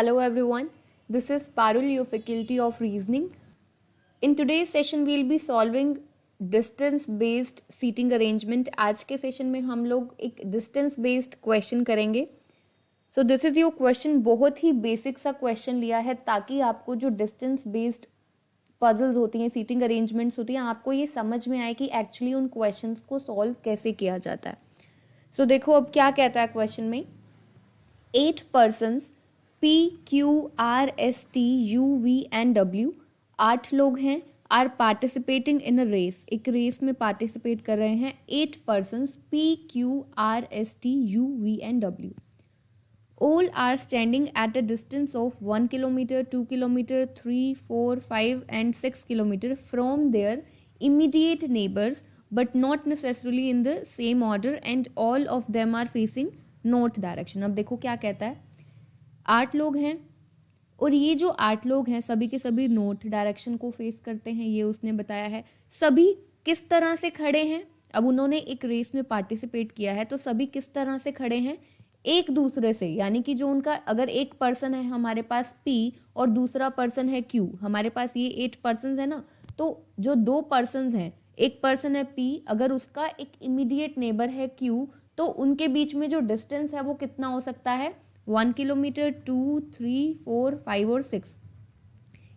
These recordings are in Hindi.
Hello everyone, this is Parul, your faculty of reasoning. In today's session we'll be solving distance based seating arrangement. आज के सेशन में हम लोग एक distance based question करेंगे. So this is your question. बहुत ही बेसिक सा क्वेश्चन लिया है ताकि आपको जो distance based पजल्स होती हैं, सीटिंग अरेंजमेंट्स होती हैं, आपको ये समझ में आए कि एक्चुअली उन क्वेश्चंस को सॉल्व कैसे किया जाता है. सो देखो अब क्या कहता है क्वेश्चन में. 8 persons P, Q, R, S, T, U, V and W, 8 लोग हैं, are participating in a race, एक रेस में पार्टिसिपेट कर रहे हैं. 8 persons P, Q, R, S, T, U, V and W. All are standing at a distance of 1 kilometer, 2 kilometer, 3, 4, 5 and 6 kilometer from their immediate neighbors, but not necessarily in the same order, and all of them are facing north direction. अब देखो क्या कहता है. 8 लोग हैं और ये जो 8 लोग हैं सभी के सभी नॉर्थ डायरेक्शन को फेस करते हैं, ये उसने बताया है. सभी किस तरह से खड़े हैं. अब उन्होंने एक रेस में पार्टिसिपेट किया है तो सभी किस तरह से खड़े हैं, एक दूसरे से. यानी कि जो उनका, अगर एक पर्सन है हमारे पास P और दूसरा पर्सन है Q, हमारे पास ये 8 पर्सन है ना, तो जो 2 पर्सन हैं, एक पर्सन है P, अगर उसका एक इमीडिएट नेबर है Q, तो उनके बीच में जो डिस्टेंस है वो कितना हो सकता है, 1 किलोमीटर, 2, 3, 4, 5 और 6.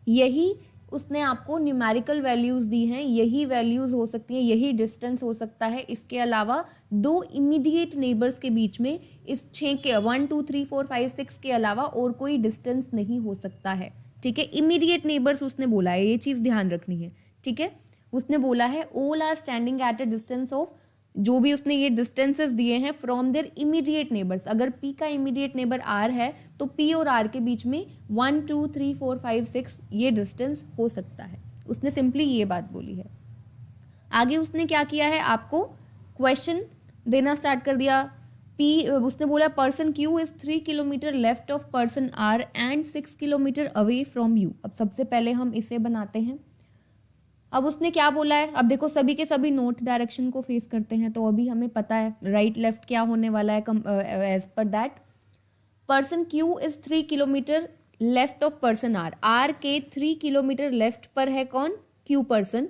यही उसने आपको न्यूमेरिकल वैल्यूज दी हैं, यही वैल्यूज हो सकती हैं, यही डिस्टेंस हो सकता है. इसके अलावा 2 इमीडिएट नेबर्स के बीच में इस 6 के 1, 2, 3, 4, 5, 6 के अलावा और कोई डिस्टेंस नहीं हो सकता है. ठीक है, इमीडिएट नेबर्स उसने बोला है, ये चीज ध्यान रखनी है. ठीक है, उसने बोला है all are standing at a distance of, जो भी उसने ये डिस्टेंसेस दिए हैं, फ्रॉम देयर इमीडिएट नेबर्स. अगर P का इमीडिएट नेबर R है तो P और R के बीच में 1, 2, 3, 4, 5, 6 ये डिस्टेंस हो सकता है. उसने सिंपली ये बात बोली है. आगे उसने क्या किया है, आपको क्वेश्चन देना स्टार्ट कर दिया. उसने बोला person Q is 3 kilometre left of person R and 6 kilometre away from you. अब सबसे पहले हम इसे बनाते हैं. अब उसने क्या बोला है, अब देखो सभी के सभी नॉर्थ डायरेक्शन को फेस करते हैं, तो अभी हमें पता है राइट लेफ्ट क्या होने वाला है. As per that person Q is 3 kilometre left of person R. R के 3 किलोमीटर लेफ्ट पर है कौन, Q पर्सन.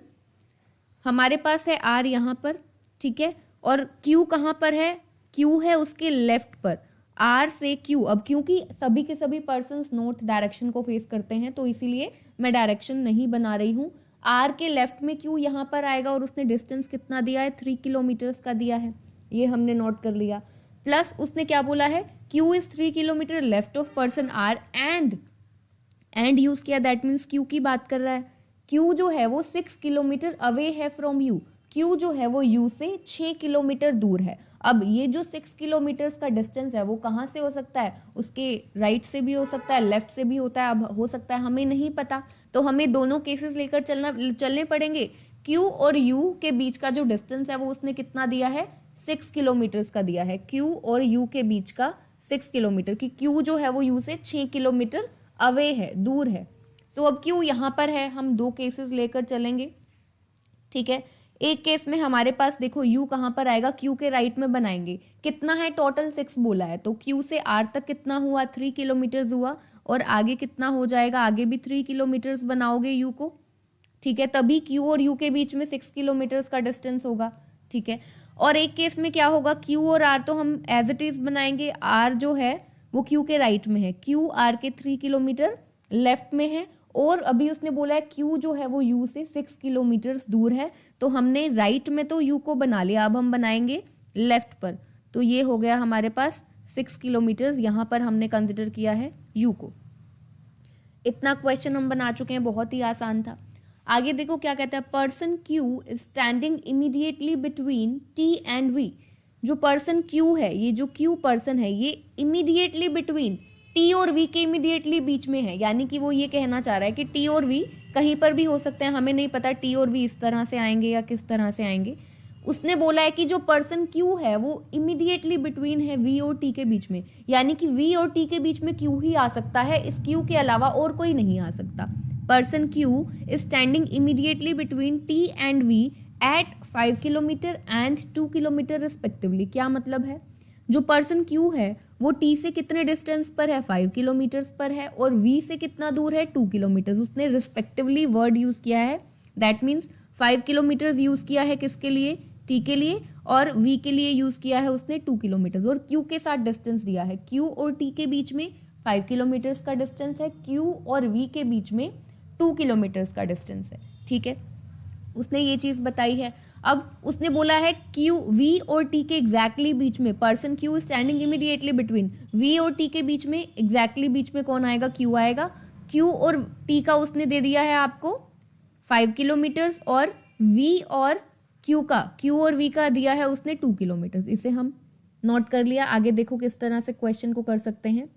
हमारे पास है R यहाँ पर, ठीक है, और Q कहाँ पर है, Q है उसके लेफ्ट पर. R से Q, अब क्योंकि सभी के सभी पर्सन्स नॉर्थ डायरेक्शन को फेस करते हैं तो इसीलिए मैं डायरेक्शन नहीं बना रही हूँ. R के लेफ्ट में Q यहाँ पर आएगा और उसने डिस्टेंस कितना दिया है, 3 किलोमीटर्स का दिया है, ये हमने नोट कर लिया. प्लस उसने क्या बोला है, Q is 3 kilometre left of person R and use किया, दैट मीन्स Q की बात कर रहा है. Q जो है वो 6 किलोमीटर अवे है फ्रॉम U. Q जो है वो U से 6 किलोमीटर दूर है. अब ये जो 6 किलोमीटर्स का डिस्टेंस है वो कहाँ से हो सकता है, उसके राइट से भी हो सकता है, लेफ्ट से भी होता है, अब हो सकता है, हमें नहीं पता. तो हमें दोनों केसेस लेकर चलने पड़ेंगे. Q और U के बीच का जो डिस्टेंस है वो उसने कितना दिया है, 6 किलोमीटर्स का दिया है. Q और U के बीच का 6 किलोमीटर, कि Q जो है वो U से 6 किलोमीटर अवे है, दूर है. तो अब Q यहाँ पर है, हम 2 केसेस लेकर चलेंगे. ठीक है, एक केस में हमारे पास देखो U कहाँ पर आएगा, Q के राइट में बनाएंगे. कितना है, टोटल 6 बोला है, तो Q से R तक कितना हुआ, 3 किलोमीटर हुआ, और आगे कितना हो जाएगा, आगे भी 3 किलोमीटर्स बनाओगे U को. ठीक है, तभी Q और U के बीच में 6 किलोमीटर्स का डिस्टेंस होगा. ठीक है, और एक केस में क्या होगा, Q और R तो हम एज इट इज बनाएंगे. R जो है वो Q के राइट में है, Q R के 3 किलोमीटर लेफ्ट में है, और अभी उसने बोला है Q जो है वो U से 6 किलोमीटर दूर है. तो हमने राइट में तो U को बना लिया, अब हम बनाएंगे लेफ्ट पर. तो ये हो गया हमारे पास 6 किलोमीटर, यहाँ पर हमने कंसिडर किया है U को. इतना क्वेश्चन हम बना चुके हैं, बहुत ही आसान था. आगे देखो क्या कहता है, person Q is standing immediately between T and V. जो पर्सन Q है, ये जो Q पर्सन है, ये इमीडिएटली बिटवीन T और V के इमीडिएटली बीच में है. यानी कि वो ये कहना चाह रहा है कि T और V कहीं पर भी हो सकते हैं, हमें नहीं पता T और V इस तरह से आएंगे या किस तरह से आएंगे. उसने बोला है कि जो पर्सन Q है वो इमीडिएटली बिटवीन है V और T के बीच में, यानी कि V और T के बीच में Q ही आ सकता है, इस Q के अलावा और कोई नहीं आ सकता. Person Q is standing immediately between T and V at 5 kilometre and 2 kilometre respectively. क्या मतलब है, जो पर्सन क्यू है वो टी से कितने डिस्टेंस पर है, 5 किलोमीटर्स पर है, और वी से कितना दूर है, 2 किलोमीटर्स। उसने रिस्पेक्टिवली वर्ड यूज किया है, दैट मीन्स 5 किलोमीटर्स यूज किया है किसके लिए, टी के लिए, और वी के लिए यूज किया है उसने 2 किलोमीटर्स, और क्यू के साथ डिस्टेंस दिया है, क्यू और टी के बीच में 5 किलोमीटर्स का डिस्टेंस है, क्यू और वी के बीच में 2 किलोमीटर्स का डिस्टेंस है। ठीक है, उसने ये चीज बताई है। अब उसने बोला है क्यू, वी और टी के एग्जैक्टली बीच में, person Q standing immediately between, V और टी के बीच में एग्जैक्टली बीच में कौन आएगा, क्यू आएगा। क्यू और टी का उसने दे दिया है आपको 5 किलोमीटर्स, और वी और क्यू और वी का दिया है उसने 2 किलोमीटर्स। इसे हम नोट कर लिया। आगे देखो किस तरह से क्वेश्चन को कर सकते हैं।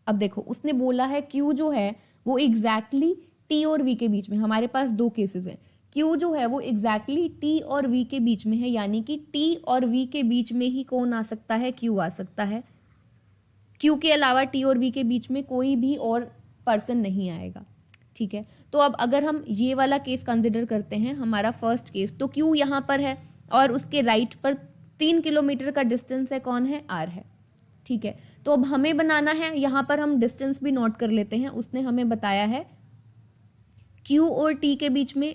अब देखो उसने बोला है क्यू जो है वो एग्जैक्टली टी और वी के बीच में, हमारे पास दो केसेस हैं, क्यू जो है वो एग्जैक्टली टी और वी के बीच में है, यानी कि टी और वी के बीच में ही कौन आ सकता है, क्यू आ सकता है। क्यू के अलावा टी और वी के बीच में कोई भी और पर्सन नहीं आएगा। ठीक है, तो अब अगर हम ये वाला केस कंसिडर करते हैं, हमारा फर्स्ट केस, तो क्यू यहाँ पर है और उसके राइट पर 3 किलोमीटर का डिस्टेंस है, कौन है, आर है। ठीक है, तो अब हमें बनाना है, यहाँ पर हम डिस्टेंस भी नोट कर लेते हैं। उसने हमें बताया है क्यू और टी के बीच में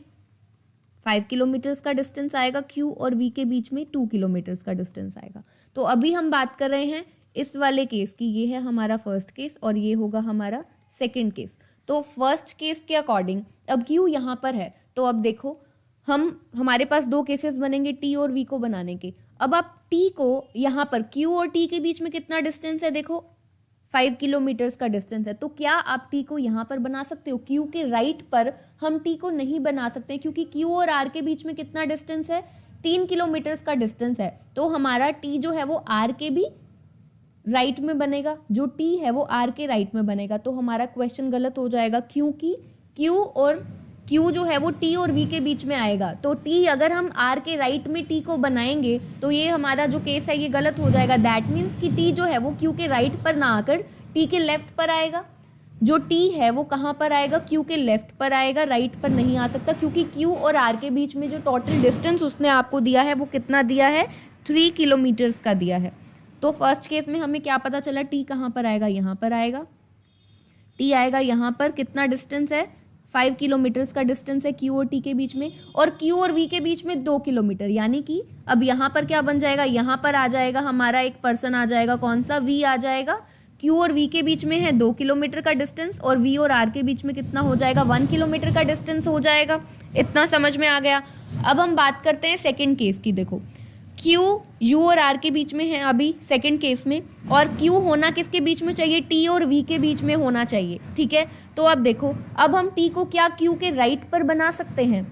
5 किलोमीटर्स का डिस्टेंस आएगा, क्यू और वी के बीच में 2 किलोमीटर्स का डिस्टेंस आएगा। तो अभी हम बात कर रहे हैं इस वाले केस की, ये है हमारा फर्स्ट केस और ये होगा हमारा सेकेंड केस। तो फर्स्ट केस के अकॉर्डिंग अब क्यू यहाँ पर है, तो अब देखो हमारे पास दो केसेस बनेंगे टी और वी को बनाने के। अब आप टी को यहाँ पर, क्यू और टी के बीच में कितना डिस्टेंस है, देखो 5 किलोमीटर्स का डिस्टेंस है। तो क्या आप टी को यहाँ पर बना सकते हो, क्यू के राइट पर हम टी को नहीं बना सकते, क्योंकि क्यू और आर के बीच में कितना डिस्टेंस है, 3 किलोमीटर्स का डिस्टेंस है। तो हमारा टी जो है वो आर के भी राइट में बनेगा, जो टी है वो आर के राइट में बनेगा। तो हमारा क्वेश्चन गलत हो जाएगा, क्योंकि क्यू जो है वो टी और वी के बीच में आएगा। तो टी अगर हम आर के राइट में टी को बनाएंगे तो ये हमारा जो केस है ये गलत हो जाएगा। दैट मीन्स कि टी जो है वो क्यू के राइट पर ना आकर टी के लेफ्ट पर आएगा। जो टी है वो कहाँ पर आएगा, क्यू के लेफ्ट पर आएगा, राइट पर नहीं आ सकता, क्योंकि क्यू और आर के बीच में जो टोटल डिस्टेंस उसने आपको दिया है वो कितना दिया है, 3 किलोमीटर्स का दिया है। तो फर्स्ट केस में हमें क्या पता चला, टी कहाँ पर आएगा, यहाँ पर आएगा, टी आएगा यहाँ पर। कितना डिस्टेंस है, 5 किलोमीटर्स का डिस्टेंस है क्यू और टी के बीच में, और क्यू और वी के बीच में 2 किलोमीटर, यानी कि अब यहाँ पर क्या बन जाएगा, यहाँ पर आ जाएगा हमारा एक पर्सन आ जाएगा, कौन सा, वी आ जाएगा। क्यू और वी के बीच में है 2 किलोमीटर का डिस्टेंस, और वी और आर के बीच में कितना हो जाएगा, 1 किलोमीटर का डिस्टेंस हो जाएगा। इतना समझ में आ गया। अब हम बात करते हैं सेकेंड केस की। देखो क्यू यू और आर के बीच में है अभी सेकंड केस में, और क्यू होना किसके बीच में चाहिए, टी और वी के बीच में होना चाहिए। ठीक है, तो अब देखो अब हम टी को क्या क्यू के राइट पर बना सकते हैं।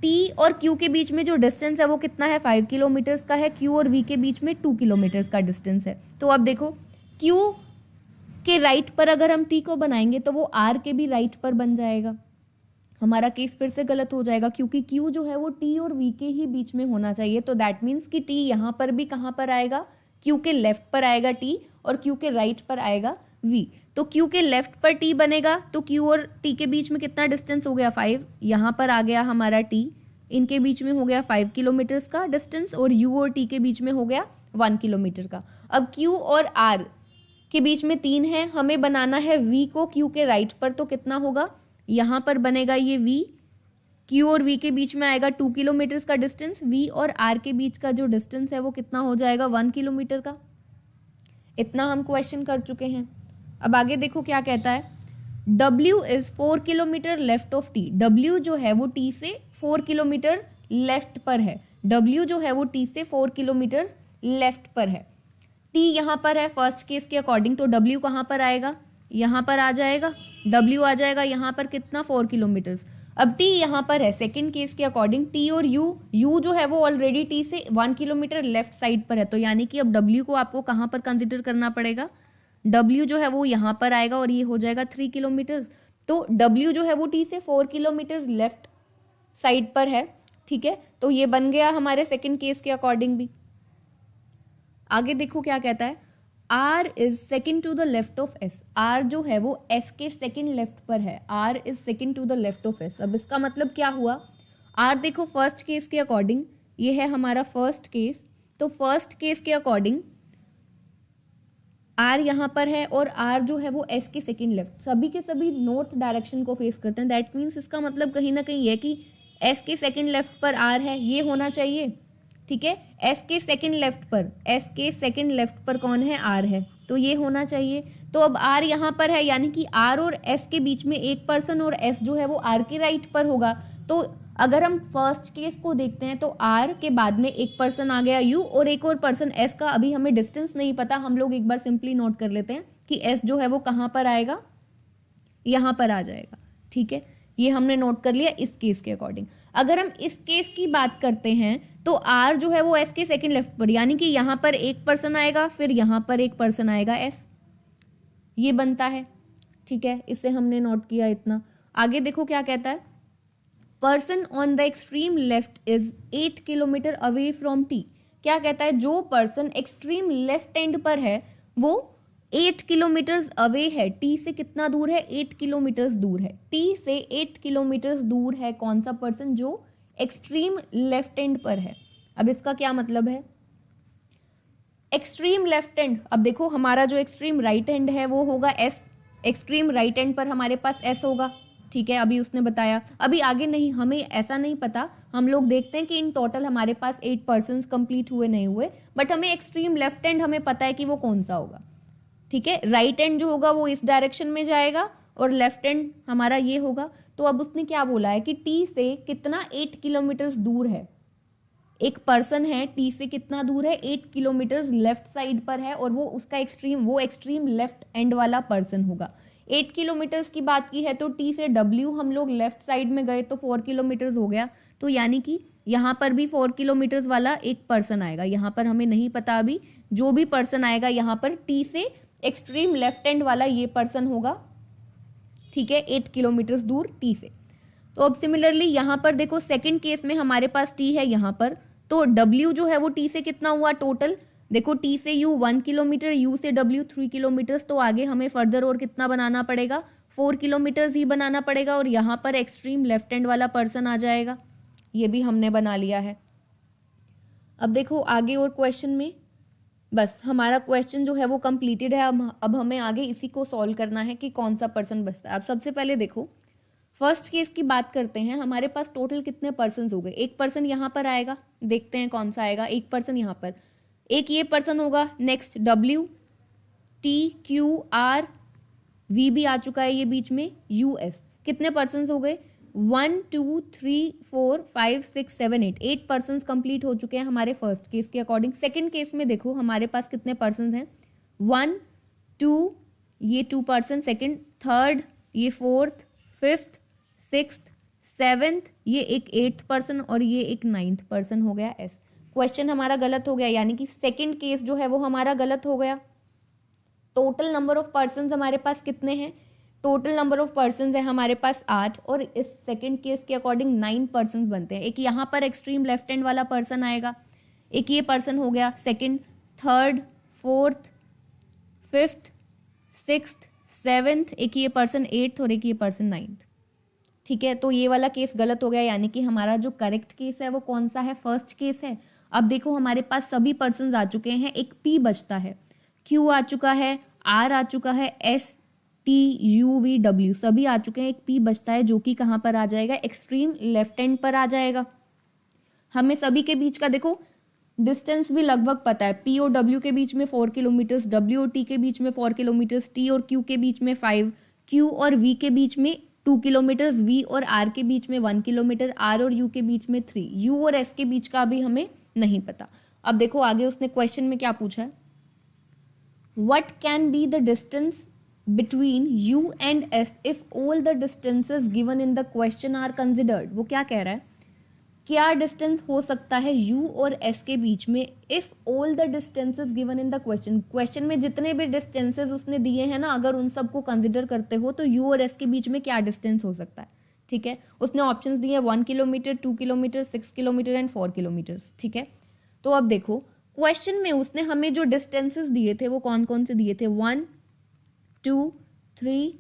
टी और क्यू के बीच में जो डिस्टेंस है वो कितना है, 5 किलोमीटर्स का है। क्यू और वी के बीच में 2 किलोमीटर्स का डिस्टेंस है। तो अब देखो क्यू के राइट पर अगर हम टी को बनाएंगे तो वो आर के भी राइट पर बन जाएगा। हमारा केस फिर से गलत हो जाएगा, क्योंकि क्यू जो है वो टी और वी के ही बीच में होना चाहिए। तो दैट मीन्स कि टी यहाँ पर भी कहाँ पर आएगा, क्यू के लेफ्ट पर आएगा टी, और क्यू के राइट पर आएगा वी। तो क्यू के लेफ्ट पर टी बनेगा, तो क्यू और टी के बीच में कितना डिस्टेंस हो गया, 5। यहाँ पर आ गया हमारा टी, इनके बीच में हो गया 5 किलोमीटर्स का डिस्टेंस, और यू और टी के बीच में हो गया 1 किलोमीटर का। अब क्यू और आर के बीच में 3 है, हमें बनाना है वी को क्यू के राइट पर, तो कितना होगा, यहाँ पर बनेगा ये वी, क्यू और वी के बीच में आएगा 2 किलोमीटर्स का डिस्टेंस, वी और आर के बीच का जो डिस्टेंस है वो कितना हो जाएगा, 1 किलोमीटर का। इतना हम क्वेश्चन कर चुके हैं। अब आगे देखो क्या कहता है, W is 4 kilometre left of T। W जो है वो T से 4 किलोमीटर लेफ्ट पर है। W जो है वो T से 4 किलोमीटर लेफ्ट पर है। T यहाँ पर है फर्स्ट केस के अकॉर्डिंग, तो W कहाँ पर आएगा, यहाँ पर आ जाएगा, W आ जाएगा यहाँ पर कितना, 4 किलोमीटर्स। अब T यहाँ पर है सेकंड केस के अकॉर्डिंग, T और U जो है वो ऑलरेडी T से 1 किलोमीटर लेफ्ट साइड पर है। तो यानी कि अब W को आपको कहाँ पर कंसिडर करना पड़ेगा, W जो है वो यहाँ पर आएगा और ये हो जाएगा 3 किलोमीटर्स। तो W जो है वो T से 4 किलोमीटर लेफ्ट साइड पर है। ठीक है, तो ये बन गया हमारे सेकंड केस के अकॉर्डिंग भी। आगे देखो क्या कहता है, R is second to the left of S। R जो है वो S के सेकेंड लेफ्ट पर है। R is second to the left of S। अब इसका मतलब क्या हुआ, R देखो फर्स्ट केस के अकॉर्डिंग, ये है हमारा फर्स्ट केस, तो फर्स्ट केस के अकॉर्डिंग आर यहाँ पर है और आर जो है वो एस के सेकंड लेफ्ट, सभी के सभी नॉर्थ डायरेक्शन को फेस करते हैं। दैट मीन्स इसका मतलब कहीं ना कहीं है कि एस के सेकंड लेफ्ट पर आर है, ये होना चाहिए। ठीक है, एस के सेकंड लेफ्ट पर कौन है? आर है, तो ये होना चाहिए। तो अब आर यहाँ पर है, यानी कि आर और एस के बीच में एक पर्सन और एस जो है वो आर के राइट पर होगा। तो अगर हम फर्स्ट केस को देखते हैं तो आर के बाद में एक पर्सन आ गया यू और एक और पर्सन एस का अभी हमें डिस्टेंस नहीं पता, हम लोग एक बार सिंपली नोट कर लेते हैं कि एस जो है वो कहाँ पर आएगा? यहाँ पर आ जाएगा। ठीक है, ये हमने नोट कर लिया इस केस के अकॉर्डिंग। अगर हम इस केस की बात करते हैं तो आर जो है वो एस के सेकंड लेफ्ट पर, यानी कि यहाँ पर एक पर्सन आएगा, फिर यहाँ पर एक पर्सन आएगा एस, ये बनता है। ठीक है, इसे हमने नोट किया इतना। आगे देखो क्या कहता है, person on the extreme left is 8 kilometre away from T. क्या कहता है? जो पर्सन एक्सट्रीम लेफ्ट एंड पर है वो 8 किलोमीटर अवे है। टी से कितना दूर है? 8 किलोमीटर दूर है। टी से 8 किलोमीटर दूर है कौन सा पर्सन? जो एक्सट्रीम लेफ्ट एंड पर है। अब इसका क्या मतलब है? एक्सट्रीम लेफ्ट एंड, अब देखो हमारा जो एक्सट्रीम राइट हैंड है वो होगा एस, एक्सट्रीम राइट हैंड पर हमारे पास एस होगा। ठीक है, अभी उसने बताया, अभी आगे नहीं, हमें ऐसा नहीं पता। हम लोग देखते हैं कि इन टोटल हमारे पास 8 पर्सन कंप्लीट हुए नहीं हुए, बट हमें एक्सट्रीम लेफ्ट हैंड हमें पता है कि वो कौन सा होगा। ठीक है, राइट हैंड जो होगा वो इस डायरेक्शन में जाएगा और लेफ्ट हैंड हमारा ये होगा। तो अब उसने क्या बोला है कि टी से कितना 8 किलोमीटर दूर है एक पर्सन है, टी से कितना दूर है? 8 किलोमीटर लेफ्ट साइड पर है और वो उसका एक्सट्रीम लेफ्ट एंड वाला पर्सन होगा। 8 किलोमीटर की बात की है तो टी से डब्ल्यू हम लोग लेफ्ट साइड में गए तो 4 किलोमीटर हो गया, तो यानी कि यहाँ पर भी 4 किलोमीटर वाला एक पर्सन आएगा। यहाँ पर हमें नहीं पता अभी, जो भी पर्सन आएगा यहाँ पर टी से एक्सट्रीम लेफ्ट एंड वाला ये पर्सन होगा। ठीक है, 8 किलोमीटर दूर टी से। तो अब सिमिलरली यहाँ पर देखो सेकंड केस में हमारे पास टी है यहाँ पर, तो W जो है वो टी से कितना हुआ टोटल? देखो टी से U 1 किलोमीटर, U से W 3 किलोमीटर, तो आगे हमें फर्दर और कितना बनाना पड़ेगा? 4 किलोमीटर ही बनाना पड़ेगा और यहाँ पर एक्सट्रीम लेफ्ट हैंड वाला पर्सन आ जाएगा। ये भी हमने बना लिया है। अब देखो आगे और क्वेश्चन में, बस हमारा क्वेश्चन जो है वो कंप्लीटेड है। अब हमें आगे इसी को सॉल्व करना है कि कौन सा पर्सन बचता है। अब सबसे पहले देखो फर्स्ट केस की बात करते हैं। हमारे पास टोटल कितने पर्सन हो गए? एक पर्सन यहाँ पर आएगा, देखते हैं कौन सा आएगा। एक पर्सन यहाँ पर, एक ये पर्सन होगा। Next W, T, Q, R, V भी आ चुका है ये बीच में, U, S। कितने पर्सन हो गए? 1 2 3 4 5 6 7 8, 8 पर्सन कंप्लीट हो चुके हैं हमारे फर्स्ट केस के अकॉर्डिंग। सेकेंड केस में देखो हमारे पास कितने पर्सन हैं? 1 2, ये 2 पर्सन, सेकेंड, थर्ड, ये फोर्थ, फिफ्थ, सिक्स्थ, सेवेंथ, ये एक 8th पर्सन और ये एक 9th पर्सन हो गया एस। क्वेश्चन हमारा गलत हो गया, यानी कि सेकंड केस जो है वो हमारा गलत हो गया। टोटल नंबर ऑफ पर्सन हमारे पास कितने हैं? टोटल नंबर ऑफ पर्सन है हमारे पास 8 और इस सेकंड केस के अकॉर्डिंग 9 पर्सन बनते हैं। एक यहाँ पर एक्सट्रीम लेफ्ट हैंड वाला पर्सन आएगा, एक ये पर्सन हो गया second, third, fourth, fifth, sixth, seventh, एक ये पर्सन 8th और एक ये पर्सन 9th। ठीक है, तो ये वाला केस गलत हो गया, यानी कि हमारा जो करेक्ट केस है वो कौन सा है? फर्स्ट केस है। अब देखो हमारे पास सभी पर्सन आ चुके हैं, एक P बचता है, Q आ चुका है, R आ चुका है, S, T, U, V, W सभी आ चुके हैं, एक P बचता है जो कि कहाँ पर आ जाएगा? एक्सट्रीम लेफ्ट हैंड पर आ जाएगा। हमें सभी के बीच का देखो डिस्टेंस भी लगभग पता है। P और W के बीच में 4 किलोमीटर, W और T के बीच में 4 किलोमीटर, T और Q के बीच में 5, Q और V के बीच में 2 किलोमीटर, V और R के बीच में 1 किलोमीटर, R और U के बीच में 3, U और S के बीच का भी हमें नहीं पता। अब देखो आगे उसने क्वेश्चन में क्या पूछा है, What can be the distance between U and S if all the distances given in the question are considered? वो क्या कह रहा है, क्या डिस्टेंस हो सकता है U और S के बीच में if all the distances given in the question? Question में जितने भी डिस्टेंसेस उसने दिए हैं ना, अगर उन सबको कंसिडर करते हो तो U और S के बीच में क्या डिस्टेंस हो सकता है? ठीक है, उसने ऑप्शंस दिए 1 kilometre, 2 kilometre, 6 kilometre and 4 kilometre. ठीक है, तो अब देखो क्वेश्चन में उसने हमें जो डिस्टेंसेस दिए थे वो कौन कौन से दिए थे? 1 2 3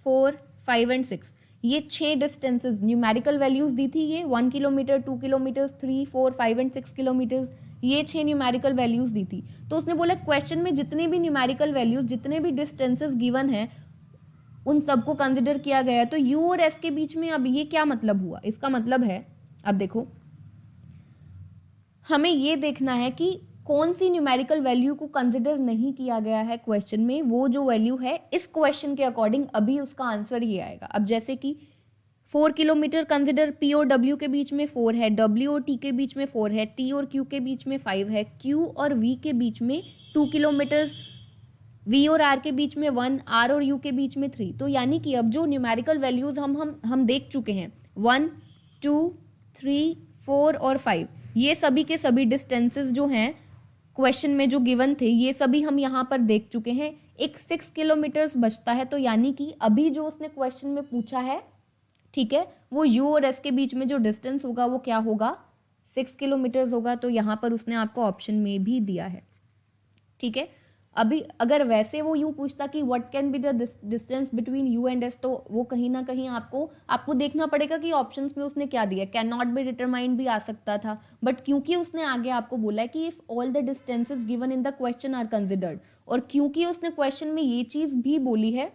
4 5 एंड 6। ये 6 डिस्टेंसेस न्यूमेरिकल वैल्यूज दी थी, ये 1 किलोमीटर, 2 किलोमीटर, 3, 4, 5 एंड 6 किलोमीटर्स, ये 6 न्यूमेरिकल वैल्यूज दी थी। तो उसने बोला क्वेश्चन में जितने भी न्यूमेरिकल वैल्यूज, जितने भी डिस्टेंसेस गिवन है, उन सबको कंसिडर किया गया। तो यू और एस के बीच में अब ये क्या मतलब हुआ, इसका मतलब है, अब देखो हमें ये देखना है कि कौन सी न्यूमेरिकल वैल्यू को कंसिडर नहीं किया गया है क्वेश्चन में, वो जो वैल्यू है इस क्वेश्चन के अकॉर्डिंग अभी उसका आंसर ये आएगा। अब जैसे कि 4 किलोमीटर कंसिडर पी और डब्ल्यू के बीच में 4 है, डब्ल्यू और टी के बीच में 4 है, टी और क्यू के बीच में 5 है, क्यू और वी के बीच में 2 किलोमीटर, वी और आर के बीच में 1, आर और यू के बीच में 3। तो यानी कि अब जो न्यूमेरिकल वैल्यूज हम देख चुके हैं 1, 2, 3, 4 और 5, ये सभी के सभी डिस्टेंसेस जो हैं क्वेश्चन में जो गिवन थे, ये सभी हम यहाँ पर देख चुके हैं। एक 6 किलोमीटर्स बचता है, तो यानी कि अभी जो उसने क्वेश्चन में पूछा है, ठीक है, वो यू और एस के बीच में जो डिस्टेंस होगा वो क्या होगा, 6 किलोमीटर्स होगा। तो यहाँ पर उसने आपको ऑप्शन में भी दिया है, ठीक है। अभी अगर वैसे वो यूं पूछता कि what can be the distance between you and S, तो वो कहीं ना कहीं आपको देखना पड़ेगा कि ऑप्शंस में उसने क्या दिया। कैन नॉट बी डिटरमाइंड भी आ सकता था, बट क्योंकि उसने आगे आपको बोला है कि if all the distances given in the question are considered, और क्योंकि उसने क्वेश्चन में ये चीज भी बोली है,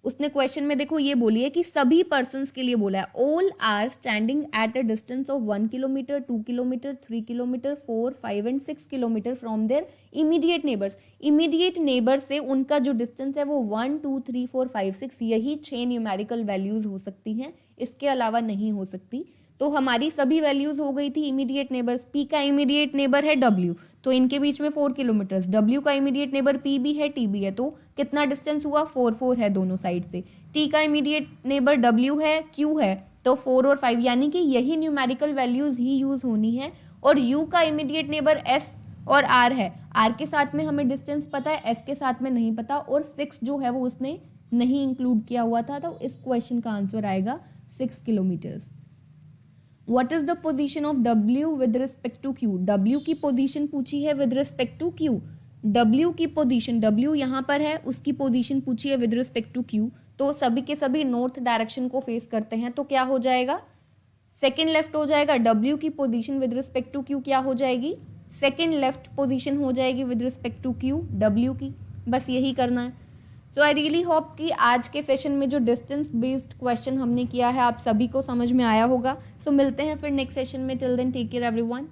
उसने क्वेश्चन में देखो ये बोली है कि सभी पर्सन्स के लिए बोला है, all are standing at a distance of 1 kilometre, 2 kilometre, 3 kilometre, 4, 5 and 6 kilometre from their immediate neighbours. Immediate neighbour से उनका जो डिस्टेंस है वो 1, 2, 3, 4, 5, 6, यही 6 न्यूमेरिकल वैल्यूज हो सकती हैं, इसके अलावा नहीं हो सकती। तो हमारी सभी वैल्यूज हो गई थी इमीडिएट नेबर्स। पी का इमीडिएट नेबर है डब्ल्यू, तो इनके बीच में 4 किलोमीटर, डब्ल्यू का इमीडिएट नेबर पी भी है, टी भी है, तो कितना डिस्टेंस हुआ, 4, 4 है दोनों साइड से। टी का इमीडिएट नेबर डब्ल्यू है, क्यू है, तो 4 और 5, यानी कि यही न्यूमेरिकल वैल्यूज ही यूज होनी है। और यू का इमीडिएट नेबर एस और आर है, आर के साथ में हमें डिस्टेंस पता है, एस के साथ में नहीं पता, और 6 जो है वो उसने नहीं इंक्लूड किया हुआ था। तो इस क्वेश्चन का आंसर आएगा 6 kilometres. What is the position of W with respect to Q? W की पोजीशन पूछी है with respect to Q. W की पोजीशन, W यहाँ पर है, उसकी पोजीशन पूछी है with respect to Q. तो सभी के सभी नॉर्थ डायरेक्शन को फेस करते हैं, तो क्या हो जाएगा, सेकेंड लेफ्ट हो जाएगा। W की position with respect to Q क्या हो जाएगी, सेकेंड लेफ्ट पोजीशन हो जाएगी with respect to Q W की। बस यही करना है। सो आई रियली होप कि आज के सेशन में जो डिस्टेंस बेस्ड क्वेश्चन हमने किया है आप सभी को समझ में आया होगा। सो मिलते हैं फिर नेक्स्ट सेशन में। Till then take care everyone.